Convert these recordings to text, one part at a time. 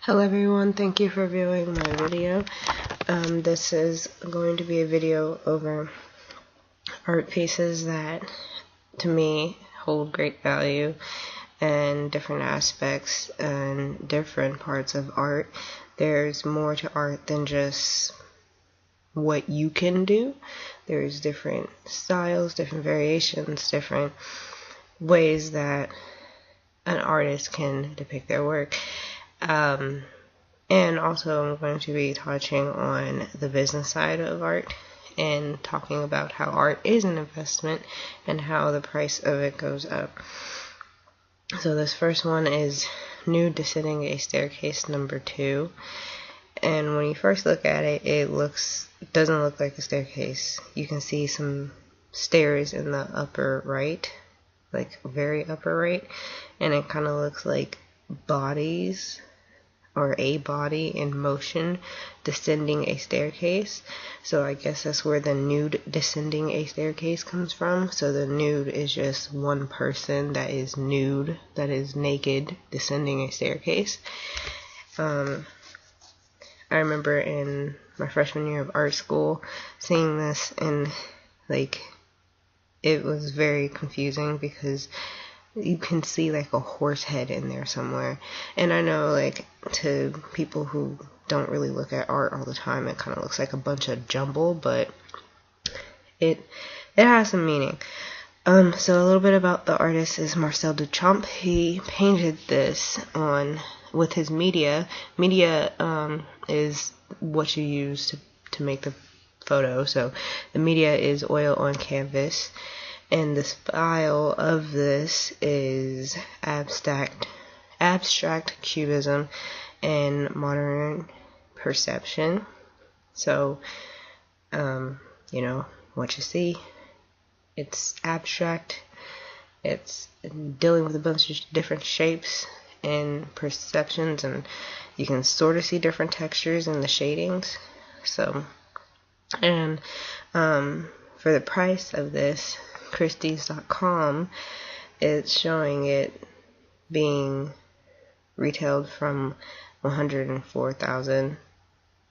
Hello everyone, thank you for viewing my video. This is going to be a video over art pieces that to me hold great value and different aspects and different parts of art. There's more to art than just what you can do. There's different styles, different variations, different ways that an artist can depict their work. And also I'm going to be touching on the business side of art and talking about how art is an investment and how the price of it goes up. So this first one is Nude Descending a Staircase number 2. And when you first look at it, it doesn't look like a staircase. You can see some stairs in the upper right, like very upper right, and it kind of looks like bodies or a body in motion descending a staircase. So I guess that's where the nude descending a staircase comes from. So the nude is just one person that is nude, that is naked, descending a staircase. I remember in my freshman year of art school seeing this, and like it was very confusing because you can see like a horse head in there somewhere. And I know, like, to people who don't really look at art all the time, it kind of looks like a bunch of jumble, but it has some meaning. So a little bit about the artist is Marcel Duchamp. He painted this with his media. Media is what you use to make the photo. So the media is oil on canvas. And the style of this is abstract cubism and modern perception. So, you know, what you see, it's abstract, it's dealing with a bunch of different shapes and perceptions, and you can sort of see different textures in the shadings. So, and for the price of this, Christie's.com is showing it being retailed from $104,000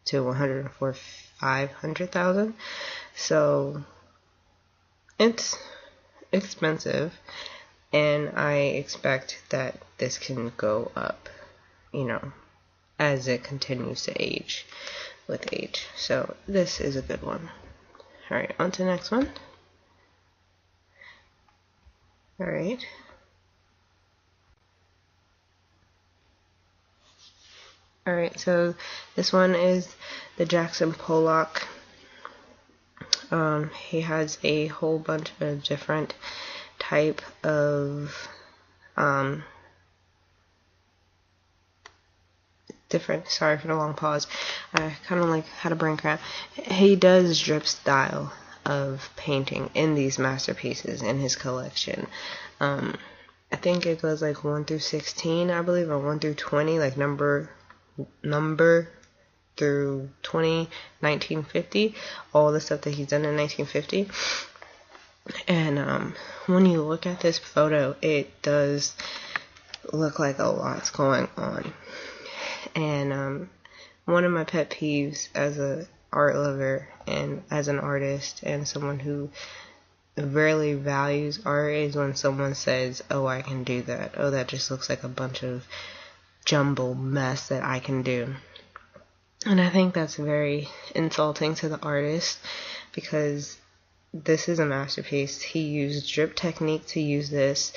to $104,500. So it's expensive, and I expect that this can go up, you know, as it continues to age with age. So this is a good one. Alright, on to the next one. Alright. Alright, so this one is the Jackson Pollock. He has a whole bunch of different type of sorry for the long pause. I kind of like had a brain cramp. He does drip style of painting in these masterpieces in his collection. I think it goes like 1 through 16, I believe, or 1 through 20, like number through 20, 1950, all the stuff that he's done in 1950. And when you look at this photo, it does look like a lot's going on. And one of my pet peeves as a art lover and as an artist and someone who rarely values art is when someone says, oh, I can do that. Oh, that just looks like a bunch of jumble mess that I can do. And I think that's very insulting to the artist, because this is a masterpiece. He used drip technique to use this,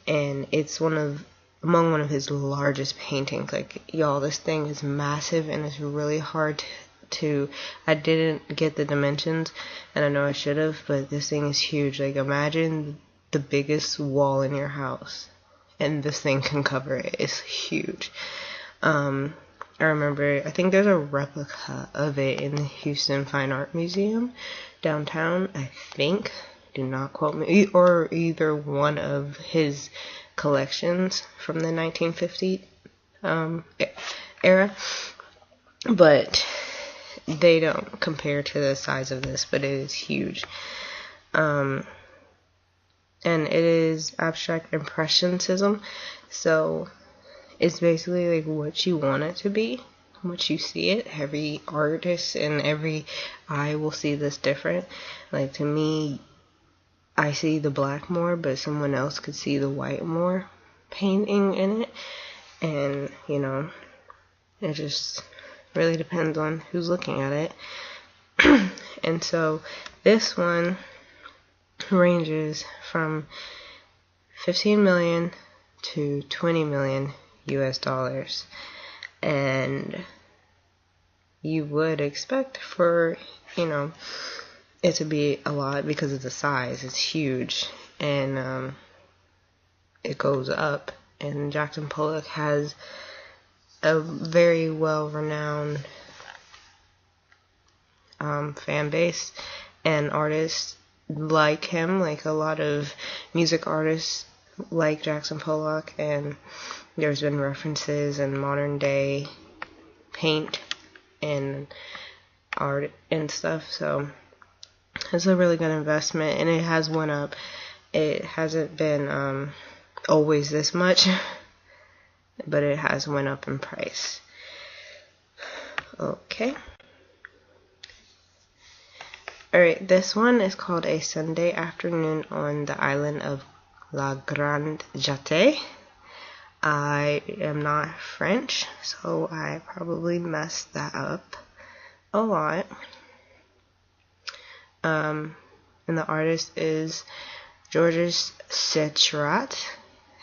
and it's among one of his largest paintings. Like, y'all, this thing is massive, and it's really hard I didn't get the dimensions, and I know I should have, but this thing is huge. Like, imagine the biggest wall in your house, and this thing can cover it. It's huge. I remember, I think there's a replica of it in the Houston Fine Art Museum downtown, I think. Do not quote me. Or either one of his collections from the 1950 era. But they don't compare to the size of this, but it is huge. And it is abstract impressionism. So It's basically like what you want it to be, what you see it. Every artist and every eye will see this different. Like, to me, I see the black more, but someone else could see the white more painting in it. And, you know, it just really depends on who's looking at it. And so this one ranges from 15 million to 20 million US dollars. And you would expect for, you know, it to be a lot because of the size. It's huge, and it goes up. And Jackson Pollock has a very well-renowned fan base, and artists like him, like a lot of music artists like Jackson Pollock, and there's been references in modern day paint and art and stuff. So it's a really good investment, and it has went up. It hasn't been always this much, but it has went up in price. Okay. Alright, this one is called A Sunday Afternoon on the Island of La Grande Jatte. I am not French, so I probably messed that up a lot. And the artist is Georges Setrat.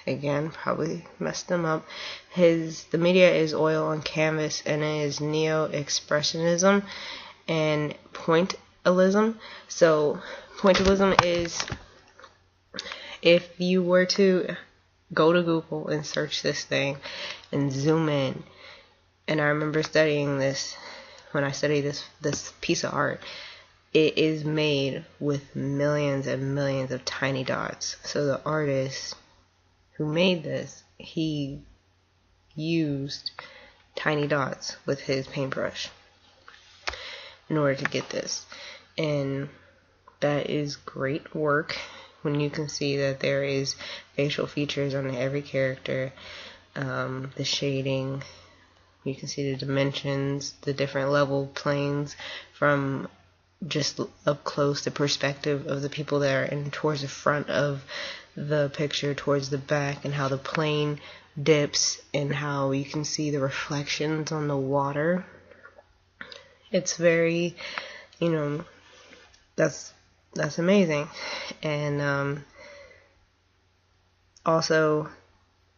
Again, probably messed them up. The media is oil on canvas, and it is neo-expressionism and pointillism. So pointillism is, if you were to go to Google and search this thing and zoom in, and I remember studying this when I studied this piece of art, it is made with millions and millions of tiny dots. So the artist who made this, he used tiny dots with his paintbrush in order to get this. And that is great work when you can see that there is facial features on every character, the shading, you can see the dimensions, the different level planes from just up close, the perspective of the people that are in towards the front of the picture, towards the back, and how the plane dips, and how you can see the reflections on the water. It's very, you know, that's amazing. And also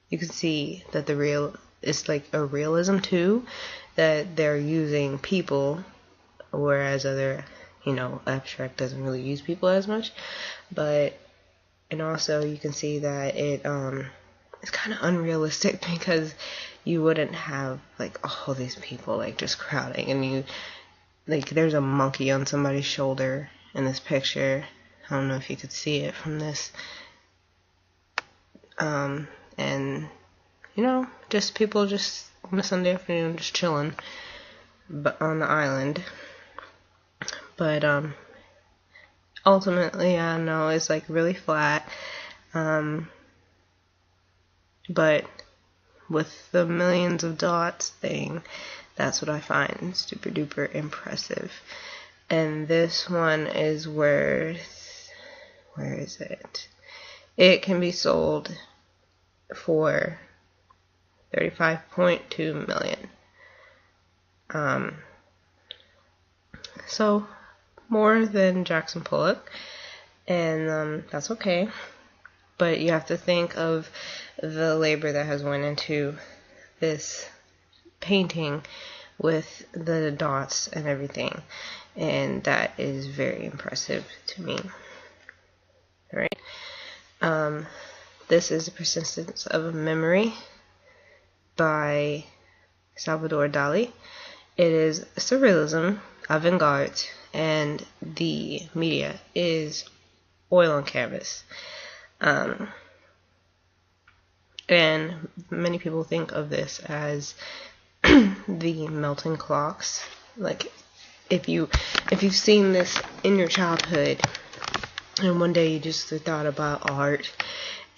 you can see that it's like a realism too, that they're using people, whereas other, you know, abstract doesn't really use people as much. And also you can see that it's kind of unrealistic, because you wouldn't have like all these people like just crowding, and you like there's a monkey on somebody's shoulder in this picture. I don't know if you could see it from this. And you know, just people just on a Sunday afternoon just chilling but on the island. But ultimately, I know it's like really flat. But with the millions of dots thing, that's what I find super duper impressive. And this one is worth, where is it? It can be sold for $35.2 million. So more than Jackson Pollock, and that's okay. But you have to think of the labor that has went into this painting with the dots and everything, and that is very impressive to me. Alright. This is The Persistence of a Memory by Salvador Dali. It is surrealism, avant-garde, and the media is oil on canvas. And many people think of this as the melting clocks. Like, if you've seen this in your childhood, and one day you just thought about art,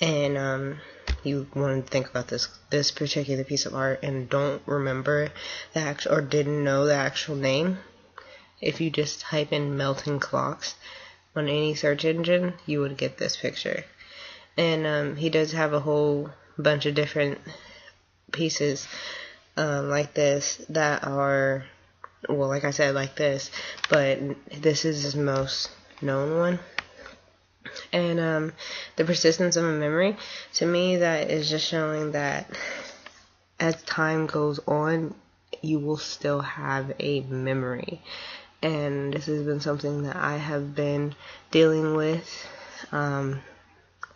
and you want to think about this particular piece of art and don't remember the actual, or didn't know the actual name, if you just type in melting clocks on any search engine, you would get this picture. And he does have a whole bunch of different pieces like this that are, well, like I said, like this, but this is his most known one. And the persistence of a memory, to me, that is just showing that as time goes on, you will still have a memory. And this has been something that I have been dealing with. Don't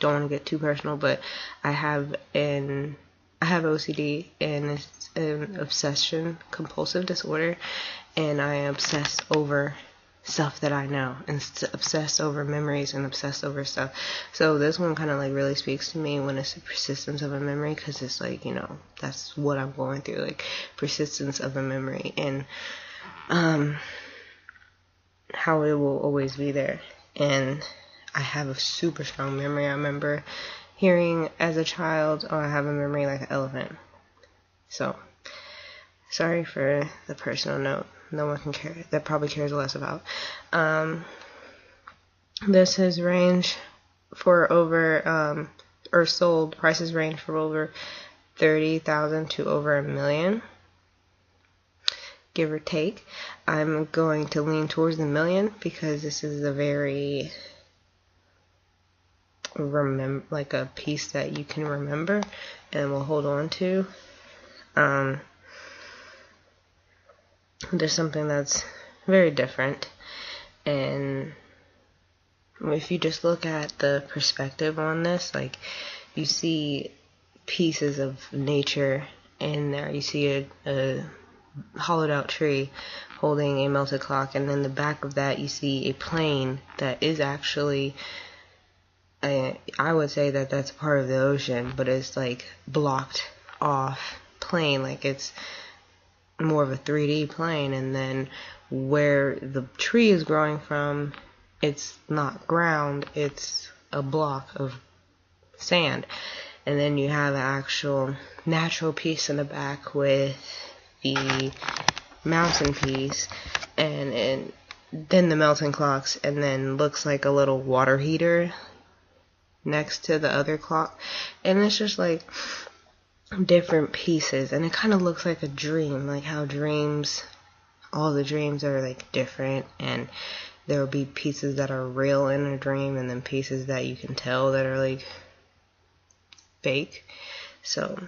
want to get too personal, but I have OCD, and it's an obsession compulsive disorder, and I obsess over stuff that I know, and obsess over memories, and obsess over stuff. So this one kind of like really speaks to me when it's the persistence of a memory, because it's like, you know, that's what I'm going through, like persistence of a memory, and how it will always be there. And I have a super strong memory. I remember hearing as a child, oh, I have a memory like an elephant. So sorry for the personal note. No one can care. That probably cares less about. This has ranged for over, or sold, prices range from over $30,000 to over $1 million, give or take. I'm going to lean towards the $1 million because this is a very like a piece that you can remember and will hold on to. There's something that's very different, and if you just look at the perspective on this, like, you see pieces of nature in there. You see a hollowed out tree holding a melted clock, and then the back of that you see a plane that is actually, I would say that that's part of the ocean, but it's like blocked off plane, like it's more of a 3D plane. And then where the tree is growing from, it's not ground, it's a block of sand. And then you have an actual natural piece in the back with the mountain piece, and then the melting clocks, and then looks like a little water heater next to the other clock. And it's just like different pieces, and it kind of looks like a dream, like how dreams, all the dreams are like different, and there will be pieces that are real in a dream, and then pieces that you can tell that are like fake. So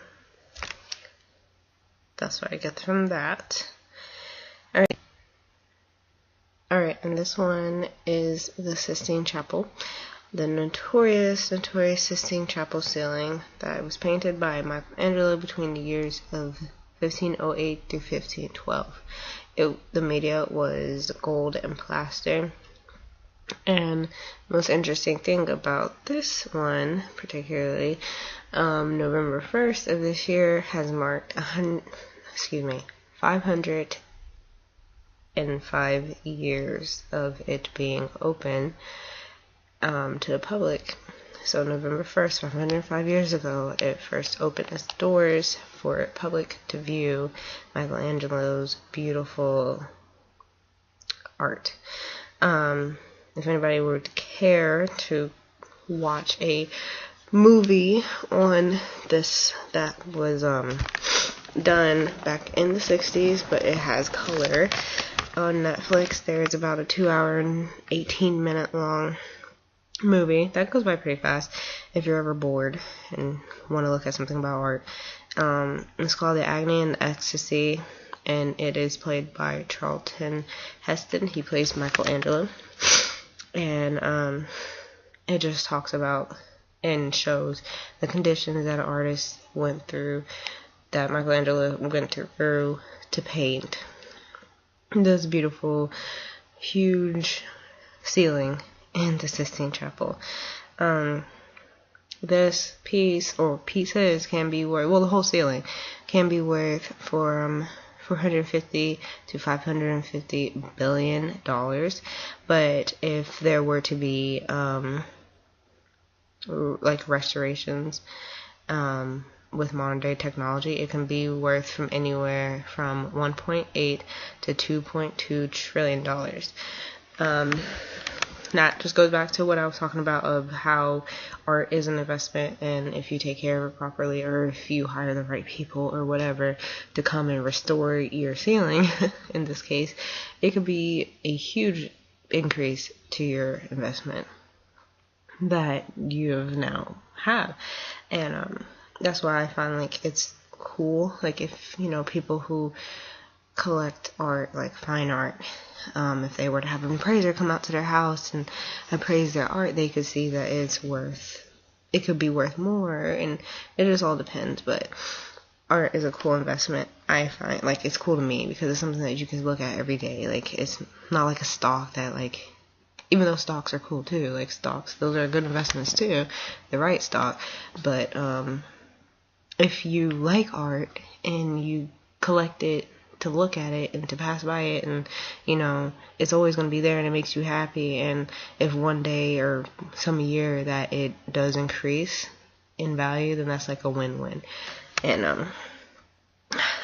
that's what I get from that. Alright, and this one is the Sistine Chapel. The notorious Sistine Chapel ceiling that was painted by Michelangelo between the years of 1508 through 1512. The media was gold and plaster. And the most interesting thing about this one, particularly, November 1st of this year has marked 505 years of it being open to the public. So November 1st, 505 years ago, it first opened its doors for public to view Michelangelo's beautiful art. If anybody would care to watch a movie on this that was done back in the 60s, but it has color, on Netflix, there's about a 2-hour and 18-minute long movie that goes by pretty fast if you're ever bored and want to look at something about art. It's called The Agony and the Ecstasy, and it is played by Charlton Heston. He plays Michelangelo, and it just talks about and shows the conditions that an artist went through, that Michelangelo went through to paint this beautiful, huge ceiling in the Sistine Chapel. This piece, or pieces, can be worth, well, the whole ceiling can be worth from $450 to $550 billion. But if there were to be like restorations with modern day technology, it can be worth from anywhere from 1.8 to 2.2 trillion dollars. That just goes back to what I was talking about of how art is an investment, and if you take care of it properly, or if you hire the right people or whatever to come and restore your ceiling, in this case, it could be a huge increase to your investment that you now have. And that's why I find like it's cool, like if people who collect art, like fine art, if they were to have an appraiser come out to their house and appraise their art, they could see that it could be worth more, and it just all depends. But art is a cool investment. I find, like, it's cool to me because it's something that you can look at every day. Like, it's not like a stock that, like, even though stocks are cool too, like stocks, those are good investments too, the right stock. But if you like art and you collect it to look at it and to pass by it, and it's always going to be there and it makes you happy, and if one day or some year that it does increase in value, then that's like a win-win. And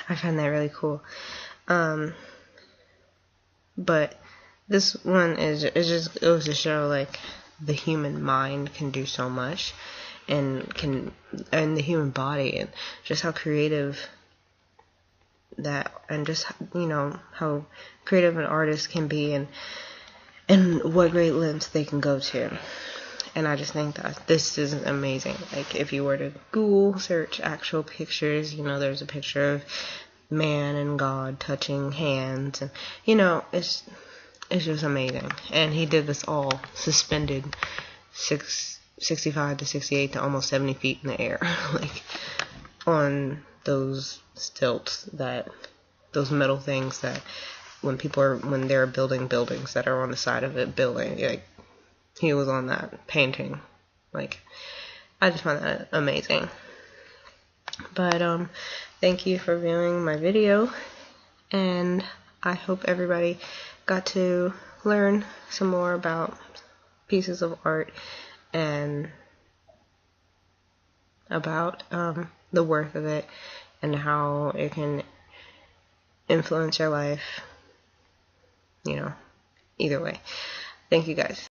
I find that really cool. But this one it goes to show like the human mind can do so much, and the human body, and just how creative that, and just how creative an artist can be, and what great lengths they can go to. And I just think that this is amazing. Like, if you were to Google search actual pictures, there's a picture of man and God touching hands, and it's just amazing. And he did this all suspended 65 to 68 to almost 70 feet in the air, like on those stilts, those metal things that when they're building buildings that are on the side of it building, like, he was on that painting. Like, I just find that amazing. But thank you for viewing my video, and I hope everybody got to learn some more about pieces of art and about the worth of it and how it can influence your life, either way. Thank you guys.